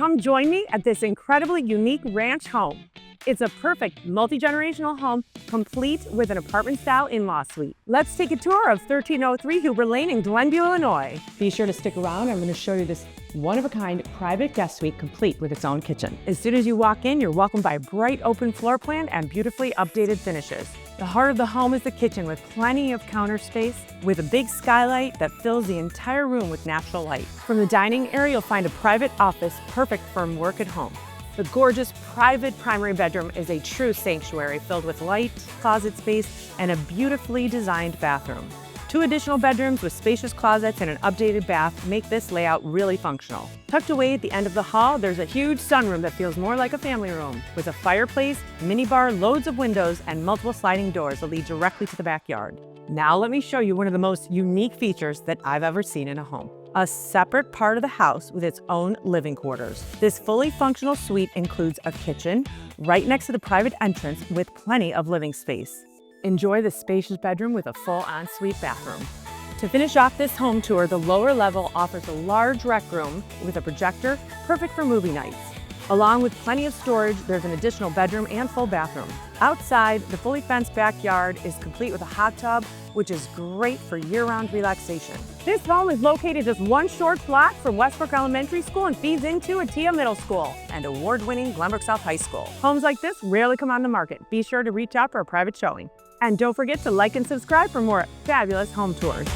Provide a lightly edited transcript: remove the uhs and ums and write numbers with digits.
Come join me at this incredibly unique ranch home. It's a perfect multi-generational home, complete with an apartment-style in-law suite. Let's take a tour of 1303 Huber Lane in Glenview, Illinois. Be sure to stick around. I'm going to show you this one-of-a-kind private guest suite complete with its own kitchen. As soon as you walk in, you're welcomed by a bright open floor plan and beautifully updated finishes. The heart of the home is the kitchen with plenty of counter space with a big skylight that fills the entire room with natural light. From the dining area, you'll find a private office perfect for work at home. The gorgeous private primary bedroom is a true sanctuary filled with light, closet space, and a beautifully designed bathroom. 2 additional bedrooms with spacious closets and an updated bath make this layout really functional. Tucked away at the end of the hall, there's a huge sunroom that feels more like a family room, with a fireplace, minibar, loads of windows, and multiple sliding doors that lead directly to the backyard. Now let me show you one of the most unique features that I've ever seen in a home. A separate part of the house with its own living quarters. This fully functional suite includes a kitchen right next to the private entrance with plenty of living space. Enjoy the spacious bedroom with a full ensuite bathroom. To finish off this home tour, the lower level offers a large rec room with a projector, perfect for movie nights. Along with plenty of storage, there's an additional bedroom and full bathroom. Outside, the fully fenced backyard is complete with a hot tub, which is great for year-round relaxation. This home is located just one short block from Westbrook Elementary School and feeds into Attea Middle School and award-winning Glenbrook South High School. Homes like this rarely come on the market. Be sure to reach out for a private showing. And don't forget to like and subscribe for more fabulous home tours.